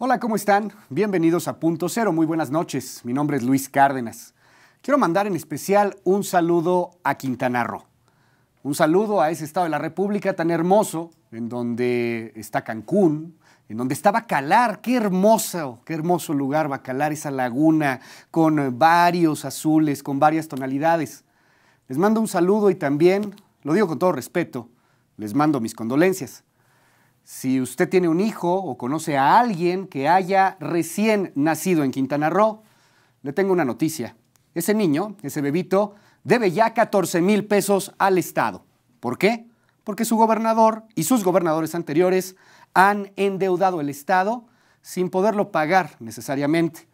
Hola, ¿cómo están? Bienvenidos a Punto Cero. Muy buenas noches. Mi nombre es Luis Cárdenas. Quiero mandar en especial un saludo a Quintana Roo. Un saludo a ese estado de la República tan hermoso, en donde está Cancún, en donde está Bacalar. Qué hermoso lugar Bacalar, esa laguna con varios azules, con varias tonalidades. Les mando un saludo y también, lo digo con todo respeto, les mando mis condolencias. Si usted tiene un hijo o conoce a alguien que haya recién nacido en Quintana Roo, le tengo una noticia. Ese niño, ese bebito, debe ya 14,000 pesos al Estado. ¿Por qué? Porque su gobernador y sus gobernadores anteriores han endeudado el Estado sin poderlo pagar necesariamente.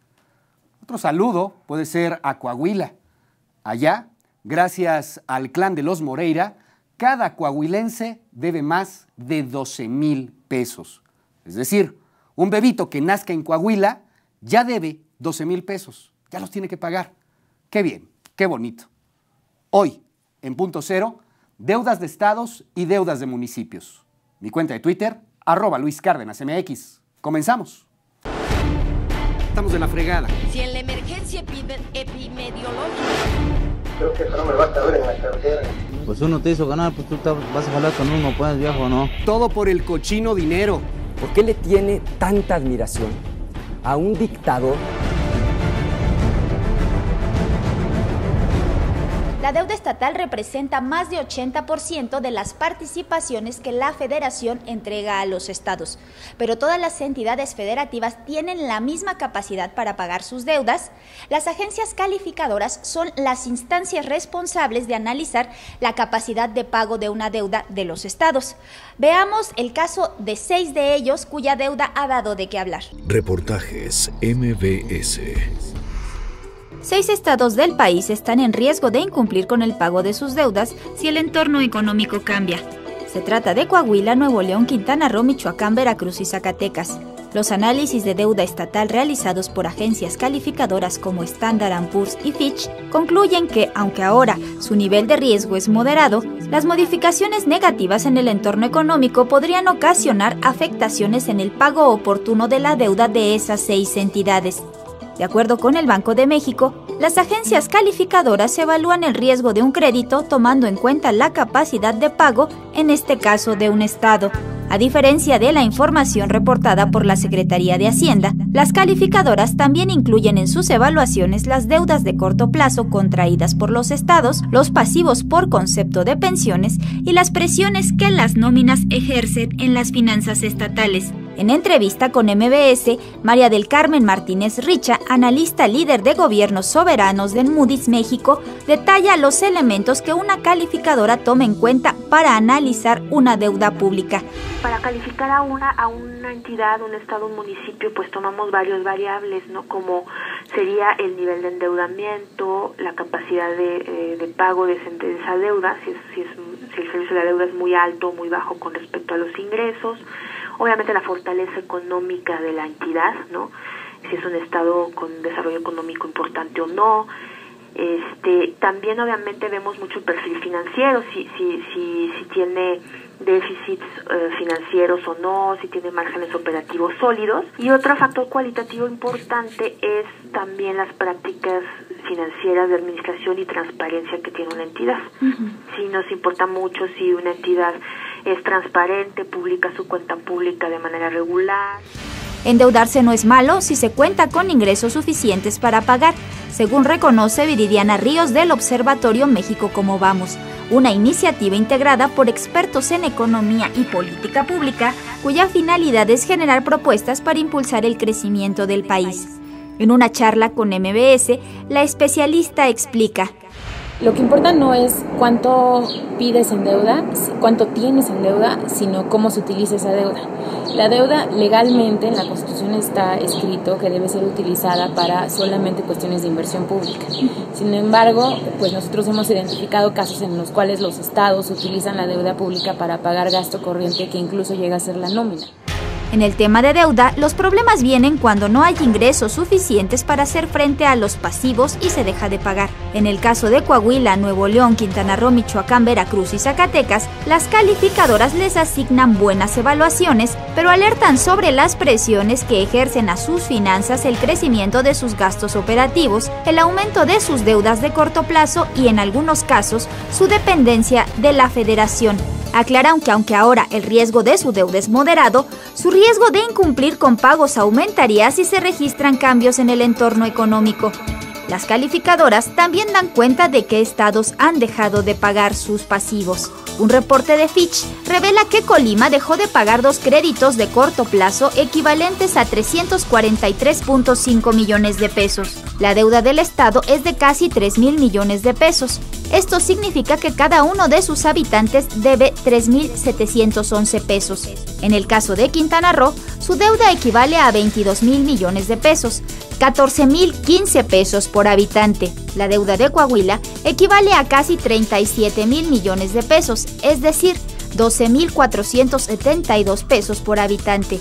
Otro saludo puede ser a Coahuila. Allá, gracias al clan de los Moreira, cada coahuilense debe más de 12,000 pesos. Es decir, un bebito que nazca en Coahuila ya debe 12,000 pesos. Ya los tiene que pagar. Qué bien, qué bonito. Hoy, en Punto Cero, deudas de estados y deudas de municipios. Mi cuenta de Twitter, @LuisCárdenasMX. Comenzamos. Estamos de la fregada. Si en la emergencia epidemiológica... Creo que eso no me va a caber en la cartera. Pues uno te hizo ganar, pues tú vas a jalar con uno, pues viejo, ¿no? Todo por el cochino dinero. ¿Por qué le tiene tanta admiración a un dictador? La deuda estatal representa más de 80% de las participaciones que la Federación entrega a los estados. Pero todas las entidades federativas tienen la misma capacidad para pagar sus deudas. Las agencias calificadoras son las instancias responsables de analizar la capacidad de pago de una deuda de los estados. Veamos el caso de 6 de ellos cuya deuda ha dado de qué hablar. Reportajes MBS. 6 estados del país están en riesgo de incumplir con el pago de sus deudas si el entorno económico cambia. Se trata de Coahuila, Nuevo León, Quintana Roo, Michoacán, Veracruz y Zacatecas. Los análisis de deuda estatal realizados por agencias calificadoras como Standard & Poor's y Fitch concluyen que, aunque ahora su nivel de riesgo es moderado, las modificaciones negativas en el entorno económico podrían ocasionar afectaciones en el pago oportuno de la deuda de esas 6 entidades. De acuerdo con el Banco de México, las agencias calificadoras evalúan el riesgo de un crédito tomando en cuenta la capacidad de pago, en este caso de un estado. A diferencia de la información reportada por la Secretaría de Hacienda, las calificadoras también incluyen en sus evaluaciones las deudas de corto plazo contraídas por los estados, los pasivos por concepto de pensiones y las presiones que las nóminas ejercen en las finanzas estatales. En entrevista con MBS, María del Carmen Martínez Richa, analista líder de gobiernos soberanos de Moody's México, detalla los elementos que una calificadora toma en cuenta para analizar una deuda pública. Para calificar a una entidad, un estado, un municipio, pues tomamos varias variables, ¿no? Como sería el nivel de endeudamiento, la capacidad de pago de esa deuda, si el servicio de la deuda es muy alto o muy bajo con respecto a los ingresos. Obviamente la fortaleza económica de la entidad, ¿no? Si es un estado con desarrollo económico importante o no. También obviamente vemos mucho el perfil financiero, si tiene déficits financieros o no, si tiene márgenes operativos sólidos. Y otro factor cualitativo importante es también las prácticas financieras de administración y transparencia que tiene una entidad. Sí nos importa mucho si una entidad es transparente, publica su cuenta pública de manera regular. Endeudarse no es malo si se cuenta con ingresos suficientes para pagar, según reconoce Viridiana Ríos del Observatorio México Cómo Vamos, una iniciativa integrada por expertos en economía y política pública, cuya finalidad es generar propuestas para impulsar el crecimiento del país. En una charla con MBS, la especialista explica: lo que importa no es cuánto pides en deuda, cuánto tienes en deuda, sino cómo se utiliza esa deuda. La deuda legalmente en la Constitución está escrito que debe ser utilizada para solamente cuestiones de inversión pública. Sin embargo, pues nosotros hemos identificado casos en los cuales los estados utilizan la deuda pública para pagar gasto corriente que incluso llega a ser la nómina. En el tema de deuda, los problemas vienen cuando no hay ingresos suficientes para hacer frente a los pasivos y se deja de pagar. En el caso de Coahuila, Nuevo León, Quintana Roo, Michoacán, Veracruz y Zacatecas, las calificadoras les asignan buenas evaluaciones, pero alertan sobre las presiones que ejercen a sus finanzas el crecimiento de sus gastos operativos, el aumento de sus deudas de corto plazo y, en algunos casos, su dependencia de la Federación. Aclaran que aunque ahora el riesgo de su deuda es moderado, su riesgo de incumplir con pagos aumentaría si se registran cambios en el entorno económico. Las calificadoras también dan cuenta de que estados han dejado de pagar sus pasivos. Un reporte de Fitch revela que Colima dejó de pagar 2 créditos de corto plazo equivalentes a 343.5 millones de pesos. La deuda del estado es de casi 3.000 millones de pesos. Esto significa que cada uno de sus habitantes debe 3.711 pesos. En el caso de Quintana Roo, su deuda equivale a 22.000 millones de pesos, 14.015 pesos por habitante. La deuda de Coahuila equivale a casi 37.000 millones de pesos, es decir, 12.472 pesos por habitante.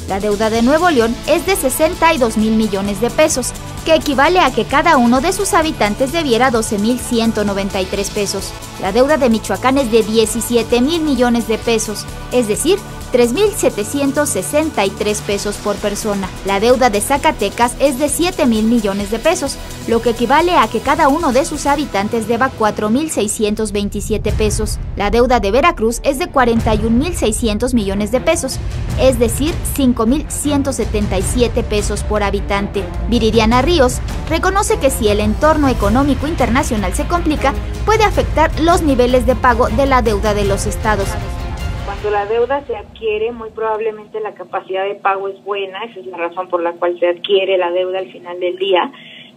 La deuda de Nuevo León es de 62.000 millones de pesos, que equivale a que cada uno de sus habitantes debiera 12.193 pesos. La deuda de Michoacán es de 17.000 millones de pesos, es decir, 3.763 pesos por persona. La deuda de Zacatecas es de 7.000 millones de pesos, lo que equivale a que cada uno de sus habitantes deba 4.627 pesos. La deuda de Veracruz es de 41.600 millones de pesos, es decir, 5.177 pesos por habitante. Viridiana Ríos reconoce que si el entorno económico internacional se complica, puede afectar los niveles de pago de la deuda de los estados. Cuando la deuda se adquiere, muy probablemente la capacidad de pago es buena, esa es la razón por la cual se adquiere la deuda al final del día,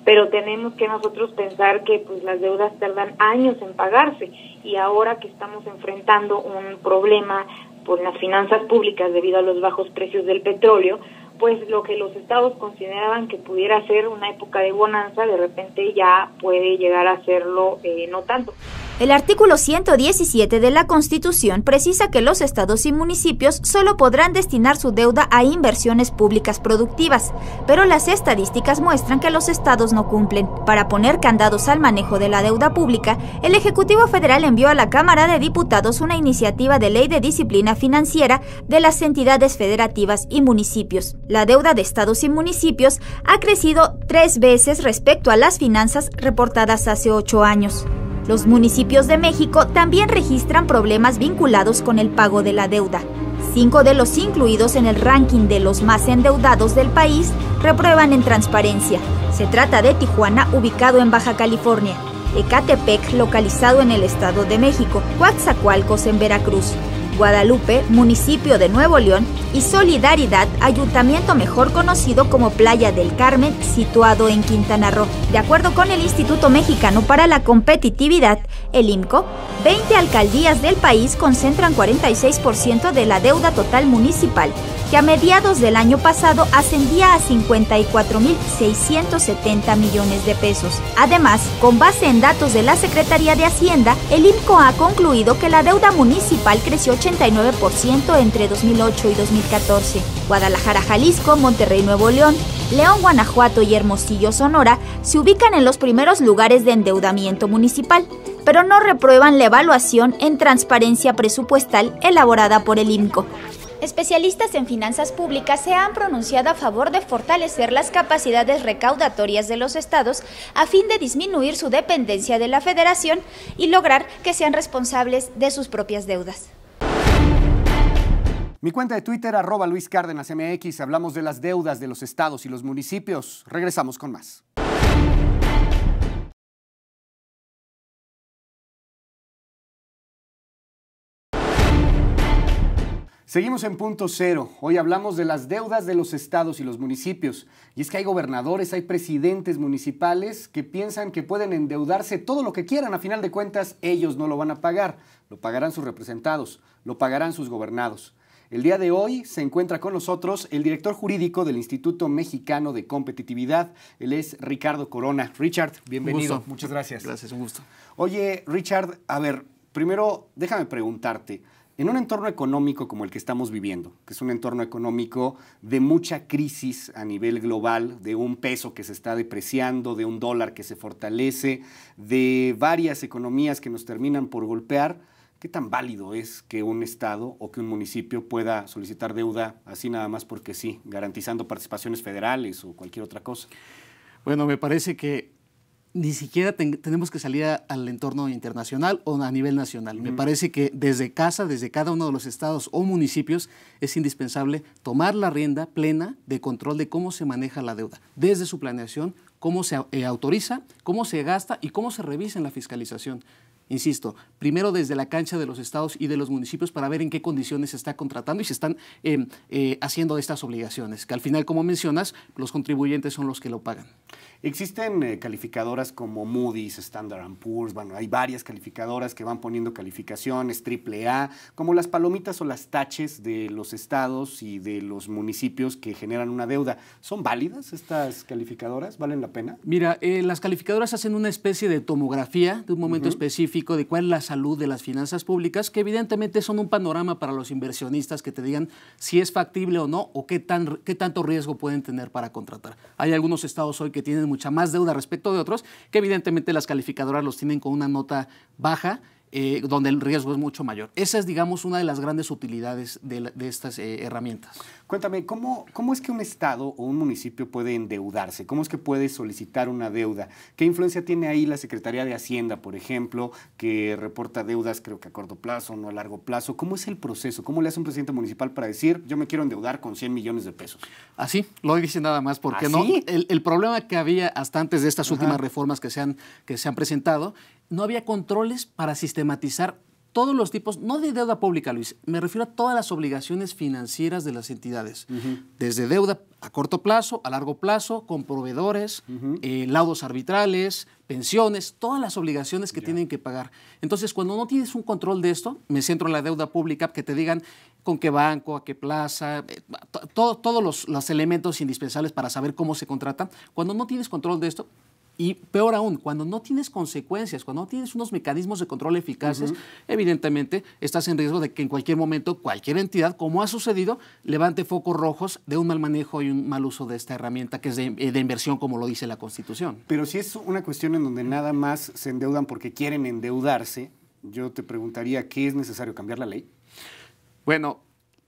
pero tenemos que nosotros pensar que pues las deudas tardan años en pagarse, y ahora que estamos enfrentando un problema por las finanzas públicas debido a los bajos precios del petróleo, pues lo que los estados consideraban que pudiera ser una época de bonanza, de repente ya puede llegar a serlo no tanto. El artículo 117 de la Constitución precisa que los estados y municipios solo podrán destinar su deuda a inversiones públicas productivas, pero las estadísticas muestran que los estados no cumplen. Para poner candados al manejo de la deuda pública, el Ejecutivo Federal envió a la Cámara de Diputados una iniciativa de ley de disciplina financiera de las entidades federativas y municipios. La deuda de estados y municipios ha crecido 3 veces respecto a las finanzas reportadas hace 8 años. Los municipios de México también registran problemas vinculados con el pago de la deuda. 5 de los incluidos en el ranking de los más endeudados del país reprueban en transparencia. Se trata de Tijuana, ubicado en Baja California; Ecatepec, localizado en el Estado de México; Coatzacoalcos, en Veracruz; Guadalupe, municipio de Nuevo León; y Solidaridad, ayuntamiento mejor conocido como Playa del Carmen, situado en Quintana Roo. De acuerdo con el Instituto Mexicano para la Competitividad, el IMCO, 20 alcaldías del país concentran 46% de la deuda total municipal, que a mediados del año pasado ascendía a 54.670 millones de pesos. Además, con base en datos de la Secretaría de Hacienda, el IMCO ha concluido que la deuda municipal creció 89% entre 2008 y 2014. Guadalajara, Jalisco, Monterrey, Nuevo León, León, Guanajuato y Hermosillo, Sonora, se ubican en los primeros lugares de endeudamiento municipal, pero no reprueban la evaluación en transparencia presupuestal elaborada por el IMCO. Especialistas en finanzas públicas se han pronunciado a favor de fortalecer las capacidades recaudatorias de los estados a fin de disminuir su dependencia de la Federación y lograr que sean responsables de sus propias deudas. Mi cuenta de Twitter, @LuisCárdenasMX. Hablamos de las deudas de los estados y los municipios. Regresamos con más. Seguimos en Punto Cero. Hoy hablamos de las deudas de los estados y los municipios. Y es que hay gobernadores, hay presidentes municipales que piensan que pueden endeudarse todo lo que quieran. A final de cuentas, ellos no lo van a pagar. Lo pagarán sus representados, lo pagarán sus gobernados. El día de hoy se encuentra con nosotros el director jurídico del Instituto Mexicano de Competitividad. Él es Ricardo Corona. Richard, bienvenido. Muchas gracias. Gracias, un gusto. Oye, Richard, a ver, primero déjame preguntarte. En un entorno económico como el que estamos viviendo, que es un entorno económico de mucha crisis a nivel global, de un peso que se está depreciando, de un dólar que se fortalece, de varias economías que nos terminan por golpear, ¿qué tan válido es que un estado o que un municipio pueda solicitar deuda así nada más porque sí, garantizando participaciones federales o cualquier otra cosa? Bueno, me parece que ni siquiera tenemos que salir al entorno internacional o a nivel nacional. Me parece que desde casa, desde cada uno de los estados o municipios, es indispensable tomar la rienda plena de control de cómo se maneja la deuda, desde su planeación, cómo se autoriza, cómo se gasta y cómo se revisa en la fiscalización. Insisto, primero desde la cancha de los estados y de los municipios para ver en qué condiciones se está contratando y se están haciendo estas obligaciones, que al final, como mencionas, los contribuyentes son los que lo pagan. Existen calificadoras como Moody's, Standard & Poor's, bueno, hay varias calificadoras que van poniendo calificaciones AAA, como las palomitas o las taches de los estados y de los municipios que generan una deuda. ¿Son válidas estas calificadoras? ¿Valen la pena? Mira, las calificadoras hacen una especie de tomografía de un momento específico de cuál es la salud de las finanzas públicas, que evidentemente son un panorama para los inversionistas que te digan si es factible o no, o qué tanto riesgo pueden tener para contratar. Hay algunos estados hoy que tienen mucha más deuda respecto de otros, que evidentemente las calificadoras los tienen con una nota baja, donde el riesgo es mucho mayor. Esa es, digamos, una de las grandes utilidades de estas herramientas. Cuéntame, ¿cómo es que un estado o un municipio puede endeudarse? ¿Cómo es que puede solicitar una deuda? ¿Qué influencia tiene ahí la Secretaría de Hacienda, por ejemplo, que reporta deudas, creo que a corto plazo, no a largo plazo? ¿Cómo es el proceso? ¿Cómo le hace un presidente municipal para decir, yo me quiero endeudar con 100 millones de pesos? Así, lo dice nada más, porque no. El problema que había hasta antes de estas últimas reformas que se han presentado, no había controles para sistematizar todos los tipos, no de deuda pública, Luis, me refiero a todas las obligaciones financieras de las entidades, desde deuda a corto plazo, a largo plazo, con proveedores, laudos arbitrales, pensiones, todas las obligaciones que tienen que pagar. Entonces, cuando no tienes un control de esto, me centro en la deuda pública, que te digan con qué banco, a qué plaza, todos los elementos indispensables para saber cómo se contrata. Cuando no tienes control de esto, y peor aún, cuando no tienes consecuencias, cuando no tienes unos mecanismos de control eficaces, evidentemente estás en riesgo de que en cualquier momento cualquier entidad, como ha sucedido, levante focos rojos de un mal manejo y un mal uso de esta herramienta que es de inversión, como lo dice la Constitución. Pero si es una cuestión en donde nada más se endeudan porque quieren endeudarse, yo te preguntaría, ¿qué es necesario? ¿Cambiar la ley? Bueno,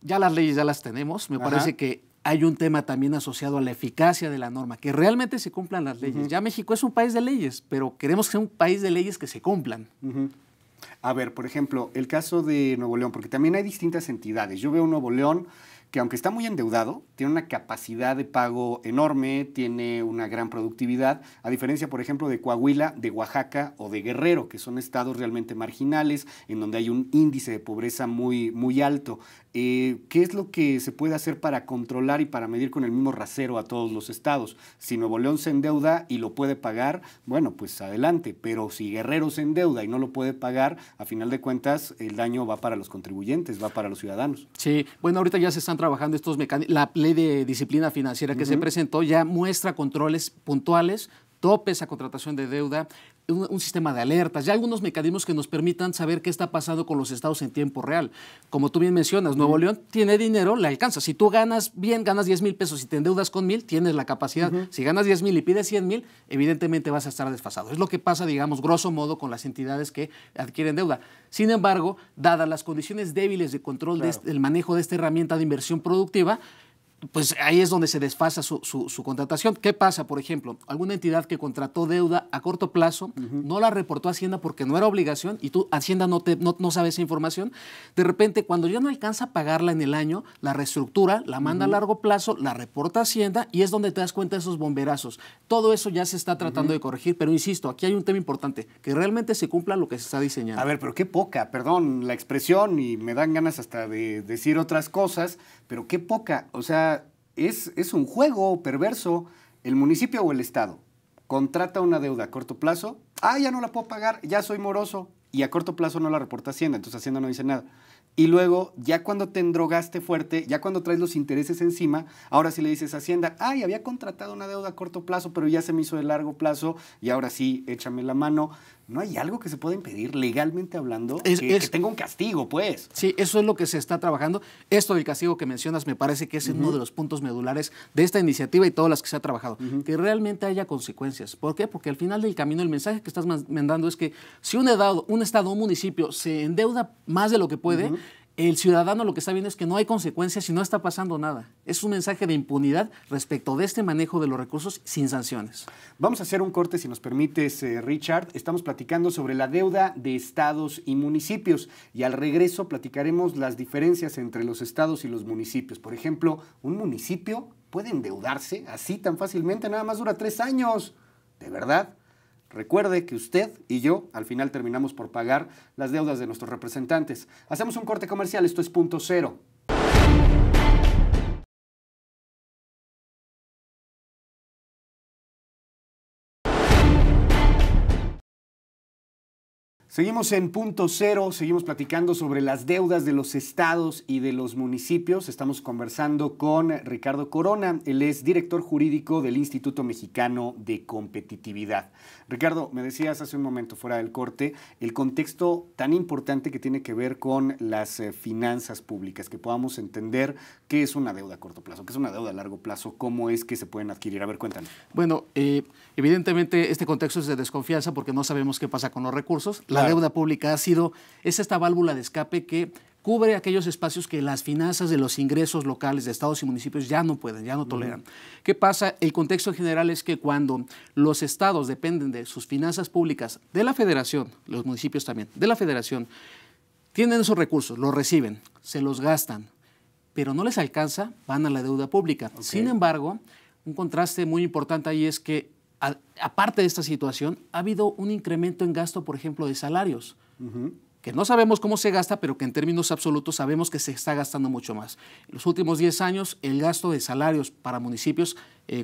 ya las leyes ya las tenemos. Me parece que hay un tema también asociado a la eficacia de la norma, que realmente se cumplan las leyes. Ya México es un país de leyes, pero queremos que sea un país de leyes que se cumplan. A ver, por ejemplo, el caso de Nuevo León, porque también hay distintas entidades. Yo veo Nuevo León que, aunque está muy endeudado, tiene una capacidad de pago enorme, tiene una gran productividad, a diferencia, por ejemplo, de Coahuila, de Oaxaca o de Guerrero, que son estados realmente marginales, en donde hay un índice de pobreza muy, muy alto. ¿Qué es lo que se puede hacer para controlar y para medir con el mismo rasero a todos los estados? Si Nuevo León se endeuda y lo puede pagar, bueno, pues adelante, pero si Guerrero se endeuda y no lo puede pagar, a final de cuentas el daño va para los contribuyentes, va para los ciudadanos. Sí, bueno, ahorita ya se están trabajando estos mecanismos. La ley de disciplina financiera que se presentó ya muestra controles puntuales, topes a contratación de deuda, un sistema de alertas, ya algunos mecanismos que nos permitan saber qué está pasando con los estados en tiempo real. Como tú bien mencionas, Nuevo León tiene dinero, le alcanza. Si tú ganas bien, ganas 10,000 pesos y te endeudas con 1,000, tienes la capacidad. Si ganas 10,000 y pides 100,000, evidentemente vas a estar desfasado. Es lo que pasa, digamos, grosso modo, con las entidades que adquieren deuda. Sin embargo, dadas las condiciones débiles de control del manejo de esta herramienta de inversión productiva, pues ahí es donde se desfasa su contratación. ¿Qué pasa? Por ejemplo, alguna entidad que contrató deuda a corto plazo, no la reportó a Hacienda porque no era obligación y tú, Hacienda, no sabe esa información. De repente, cuando ya no alcanza a pagarla en el año, la reestructura, la manda a largo plazo, la reporta a Hacienda y es donde te das cuenta de esos bomberazos. Todo eso ya se está tratando de corregir, pero insisto, aquí hay un tema importante, que realmente se cumpla lo que se está diseñando. A ver, pero qué poca, perdón la expresión y me dan ganas hasta de decir otras cosas, pero qué poca, o sea, es un juego perverso. El municipio o el estado contrata una deuda a corto plazo, ya no la puedo pagar, ya soy moroso, y a corto plazo no la reporta Hacienda, entonces Hacienda no dice nada. Y luego, ya cuando te endrogaste fuerte, ya cuando traes los intereses encima, ahora sí le dices a Hacienda, ay, había contratado una deuda a corto plazo, pero ya se me hizo de largo plazo y ahora sí, échame la mano. ¿No hay algo que se pueda impedir, legalmente hablando, que tenga un castigo, pues? Sí, eso es lo que se está trabajando. Esto del castigo que mencionas me parece que es uno de los puntos medulares de esta iniciativa y todas las que se ha trabajado. Que realmente haya consecuencias. ¿Por qué? Porque al final del camino el mensaje que estás mandando es que si un estado o un municipio se endeuda más de lo que puede, el ciudadano lo que está viendo es que no hay consecuencias y no está pasando nada. Es un mensaje de impunidad respecto de este manejo de los recursos sin sanciones. Vamos a hacer un corte, si nos permites, Richard. Estamos platicando sobre la deuda de estados y municipios y al regreso platicaremos las diferencias entre los estados y los municipios. Por ejemplo, un municipio puede endeudarse así tan fácilmente, nada más dura 3 años. ¿De verdad? Recuerde que usted y yo al final terminamos por pagar las deudas de nuestros representantes. Hacemos un corte comercial, esto es Punto Cero. Seguimos en Punto Cero, seguimos platicando sobre las deudas de los estados y de los municipios. Estamos conversando con Ricardo Corona, él es director jurídico del Instituto Mexicano de Competitividad. Ricardo, me decías hace un momento fuera del corte el contexto tan importante que tiene que ver con las finanzas públicas, que podamos entender qué es una deuda a corto plazo, qué es una deuda a largo plazo, cómo es que se pueden adquirir. A ver, cuéntanos. Bueno, evidentemente este contexto es de desconfianza porque no sabemos qué pasa con los recursos. La deuda pública es esta válvula de escape que cubre aquellos espacios que las finanzas de los ingresos locales de estados y municipios ya no pueden, ya no toleran. ¿Qué pasa? El contexto general es que cuando los estados dependen de sus finanzas públicas, de la federación, los municipios también, de la federación, tienen esos recursos, los reciben, se los gastan, pero no les alcanza, van a la deuda pública. Sin embargo, un contraste muy importante ahí es que aparte de esta situación, ha habido un incremento en gasto, por ejemplo, de salarios, que no sabemos cómo se gasta, pero que en términos absolutos sabemos que se está gastando mucho más. En los últimos 10 años, el gasto de salarios para municipios,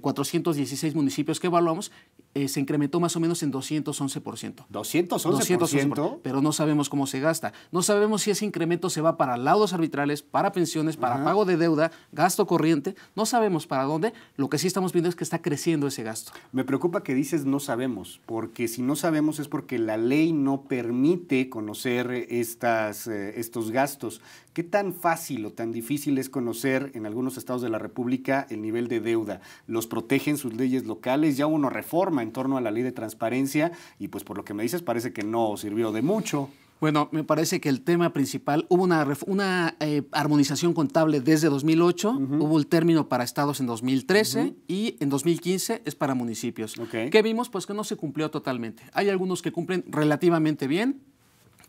416 municipios que evaluamos, se incrementó más o menos en 211%. ¿211%? Pero no sabemos cómo se gasta. No sabemos si ese incremento se va para laudos arbitrales, para pensiones, para pago de deuda, gasto corriente. No sabemos para dónde. Lo que sí estamos viendo es que está creciendo ese gasto. Me preocupa que dices no sabemos, porque si no sabemos es porque la ley no permite conocer estos gastos. ¿Qué tan fácil o tan difícil es conocer en algunos estados de la República el nivel de deuda? ¿Los protegen sus leyes locales? Ya hubo una reforma en torno a la ley de transparencia y pues por lo que me dices parece que no sirvió de mucho. Bueno, me parece que el tema principal, hubo una armonización contable desde 2008, hubo el término para estados en 2013 y en 2015 es para municipios. ¿Qué vimos? Pues que no se cumplió totalmente. Hay algunos que cumplen relativamente bien,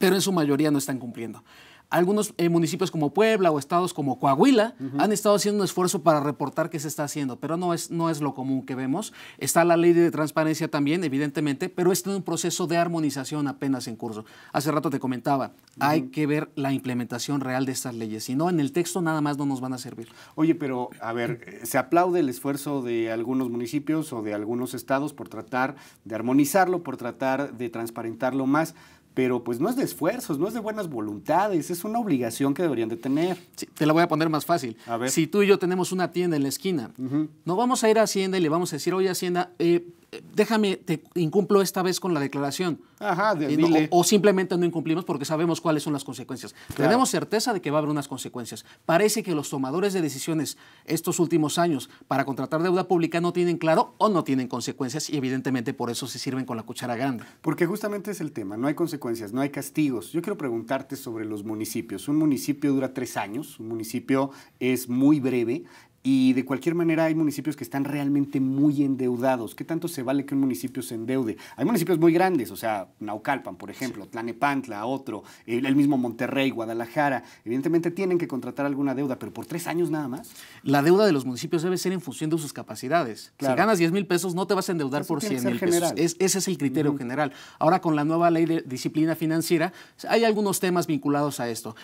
pero en su mayoría no están cumpliendo. Algunos municipios como Puebla o estados como Coahuila han estado haciendo un esfuerzo para reportar qué se está haciendo, pero no es lo común que vemos. Está la ley de transparencia también, evidentemente, pero está en un proceso de armonización apenas en curso. Hace rato te comentaba, hay que ver la implementación real de estas leyes, si no, en el texto nada más no nos van a servir. Oye, pero a ver, se aplaude el esfuerzo de algunos municipios o de algunos estados por tratar de armonizarlo, por tratar de transparentarlo más, pero pues no es de esfuerzos, no es de buenas voluntades, es una obligación que deberían de tener. Sí, te la voy a poner más fácil. A ver. Si tú y yo tenemos una tienda en la esquina, no vamos a ir a Hacienda y le vamos a decir, oye Hacienda, déjame, te incumplo esta vez con la declaración. Dile. O simplemente no incumplimos porque sabemos cuáles son las consecuencias. Claro. Tenemos certeza de que va a haber unas consecuencias. Parece que los tomadores de decisiones estos últimos años para contratar deuda pública no tienen claro o no tienen consecuencias y evidentemente por eso se sirven con la cuchara grande. Porque justamente es el tema, no hay consecuencias, no hay castigos. Yo quiero preguntarte sobre los municipios. Un municipio dura 3 años, un municipio es muy breve. Y de cualquier manera hay municipios que están realmente muy endeudados. ¿Qué tanto se vale que un municipio se endeude? Hay municipios muy grandes, o sea, Naucalpan, por ejemplo, Tlanepantla, otro, el mismo Monterrey, Guadalajara. Evidentemente tienen que contratar alguna deuda, pero por 3 años nada más. La deuda de los municipios debe ser en función de sus capacidades. Claro. Si ganas 10,000 pesos, no te vas a endeudar por 100,000 pesos. Ese es el criterio general. Ahora, con la nueva ley de disciplina financiera, hay algunos temas vinculados a esto.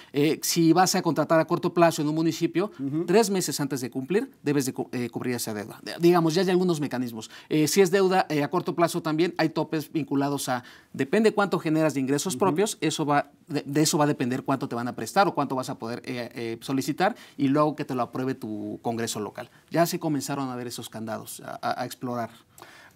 Si vas a contratar a corto plazo en un municipio, 3 meses antes de cumplir, cumplir, debes de cubrir esa deuda. Digamos, ya hay algunos mecanismos. Si es deuda a corto plazo también, hay topes vinculados a, depende cuánto generas de ingresos propios, de eso va a depender cuánto te van a prestar o cuánto vas a poder solicitar y luego que te lo apruebe tu Congreso local. Ya se comenzaron a ver esos candados, a explorar.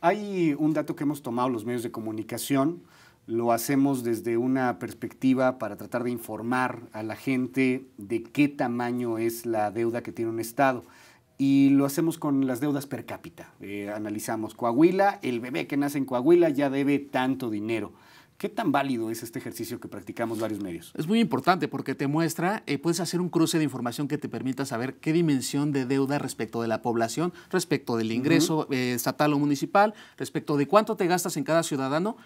Hay un dato que hemos tomado los medios de comunicación, lo hacemos desde una perspectiva para tratar de informar a la gente de qué tamaño es la deuda que tiene un estado. Y lo hacemos con las deudas per cápita. Analizamos Coahuila, el bebé que nace en Coahuila ya debe tanto dinero. ¿Qué tan válido es este ejercicio que practicamos varios medios? Es muy importante porque te muestra, puedes hacer un cruce de información que te permita saber qué dimensión de deuda respecto de la población, respecto del ingreso estatal o municipal, respecto de cuánto te gastas en cada ciudadano,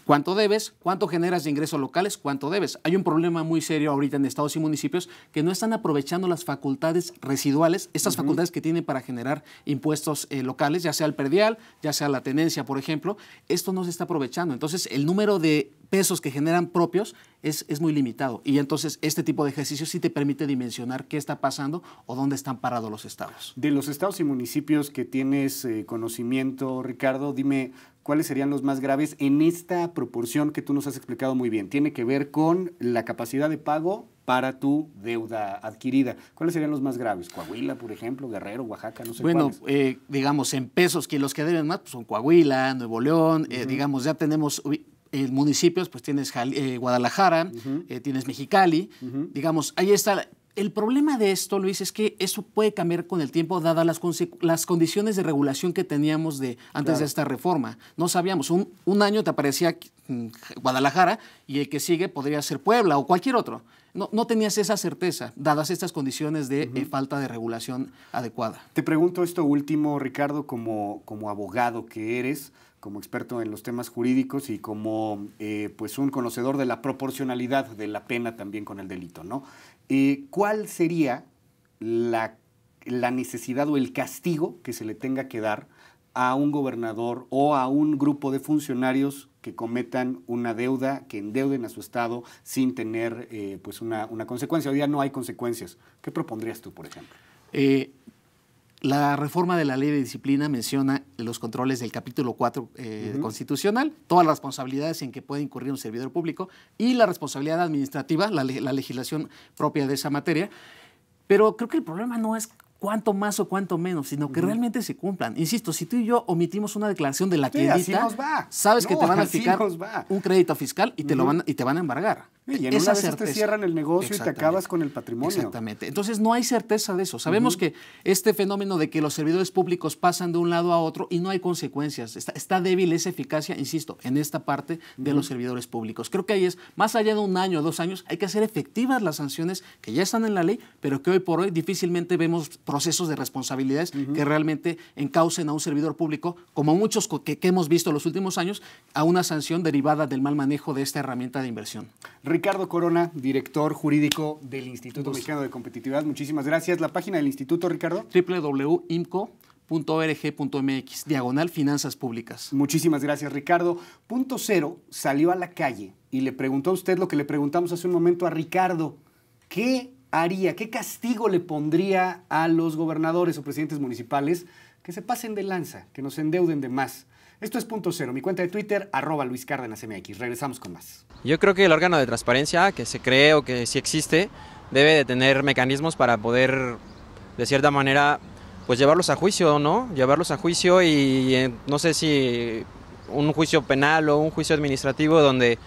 cuánto debes, cuánto generas de ingresos locales, cuánto debes. Hay un problema muy serio ahorita en estados y municipios que no están aprovechando las facultades residuales, estas facultades que tienen para generar impuestos locales, ya sea el predial, ya sea la tenencia, por ejemplo. Esto no se está aprovechando. Entonces, el número de pesos que generan propios es muy limitado. Y entonces, este tipo de ejercicio sí te permite dimensionar qué está pasando o dónde están parados los estados. De los estados y municipios que tienes conocimiento, Ricardo, dime, ¿cuáles serían los más graves en esta proporción que tú nos has explicado muy bien? Tiene que ver con la capacidad de pago para tu deuda adquirida. ¿Cuáles serían los más graves? Coahuila, por ejemplo, Guerrero, Oaxaca, no sé cuáles. Bueno, digamos, en pesos, que los que deben más pues son Coahuila, Nuevo León, digamos, ya tenemos municipios, pues tienes Guadalajara, tienes Mexicali, digamos, ahí está. El problema de esto, Luis, es que eso puede cambiar con el tiempo, dadas las condiciones de regulación que teníamos antes de esta reforma. No sabíamos, un año te aparecía Guadalajara y el que sigue podría ser Puebla o cualquier otro. No tenías esa certeza, dadas estas condiciones de falta de regulación adecuada. Te pregunto esto último, Ricardo, como abogado que eres, como experto en los temas jurídicos y como pues un conocedor de la proporcionalidad de la pena también con el delito, ¿no? ¿Cuál sería la necesidad o el castigo que se le tenga que dar a un gobernador o a un grupo de funcionarios que cometan una deuda, que endeuden a su estado sin tener pues una consecuencia? Hoy día no hay consecuencias. ¿Qué propondrías tú, por ejemplo? La reforma de la ley de disciplina menciona los controles del capítulo 4 constitucional, todas las responsabilidades en que puede incurrir un servidor público y la responsabilidad administrativa, la legislación propia de esa materia. Pero creo que el problema no es cuánto más o cuánto menos, sino que realmente se cumplan. Insisto, si tú y yo omitimos una declaración de la tiendita, sabes que te van a fijar un crédito fiscal y te van a embargar. Y en una vez te cierran el negocio y te acabas con el patrimonio. Exactamente. Entonces no hay certeza de eso. Sabemos que este fenómeno de que los servidores públicos pasan de un lado a otro y no hay consecuencias. Está débil esa eficacia, insisto, en esta parte de los servidores públicos. Creo que ahí es, más allá de un año o 2 años, hay que hacer efectivas las sanciones que ya están en la ley, pero que hoy por hoy difícilmente vemos procesos de responsabilidades que realmente encaucen a un servidor público, como muchos que hemos visto en los últimos años, a una sanción derivada del mal manejo de esta herramienta de inversión. Ricardo Corona, director jurídico del Instituto Mexicano de Competitividad. Muchísimas gracias. La página del instituto, Ricardo. www.imco.org.mx/finanzas públicas. Muchísimas gracias, Ricardo. Punto Cero salió a la calle y le preguntó a usted lo que le preguntamos hace un momento a Ricardo. ¿Qué haría, qué castigo le pondría a los gobernadores o presidentes municipales que se pasen de lanza, que nos endeuden de más? Esto es Punto Cero, mi cuenta de Twitter, @LuisCárdenasMX. Regresamos con más. Yo creo que el órgano de transparencia que se cree o que sí existe debe de tener mecanismos para poder, de cierta manera, pues llevarlos a juicio, ¿no? Llevarlos a juicio y no sé si un juicio penal o un juicio administrativo donde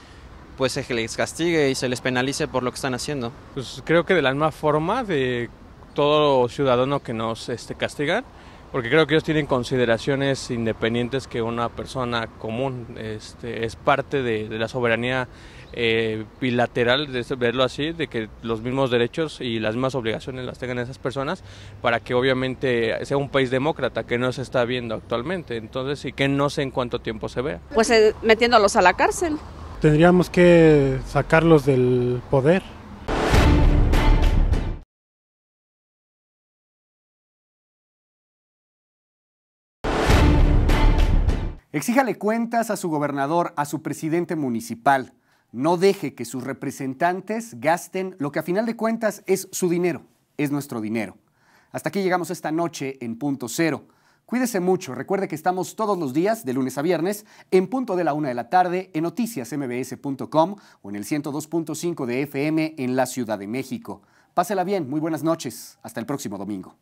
pues se les castigue y se les penalice por lo que están haciendo. Pues creo que de la misma forma de todo ciudadano que nos castigan, porque creo que ellos tienen consideraciones independientes que una persona común. Es parte de la soberanía bilateral, de verlo así, de que los mismos derechos y las mismas obligaciones las tengan esas personas, para que obviamente sea un país demócrata, que no se está viendo actualmente, entonces, y que no sé en cuánto tiempo se vea. Pues metiéndolos a la cárcel. Tendríamos que sacarlos del poder. Exíjale cuentas a su gobernador, a su presidente municipal. No deje que sus representantes gasten lo que a final de cuentas es su dinero, es nuestro dinero. Hasta aquí llegamos esta noche en Punto Cero. Cuídese mucho. Recuerde que estamos todos los días, de lunes a viernes, en punto de la 1 de la tarde, en noticiasmbs.com o en el 102.5 de FM en la Ciudad de México. Pásela bien. Muy buenas noches. Hasta el próximo domingo.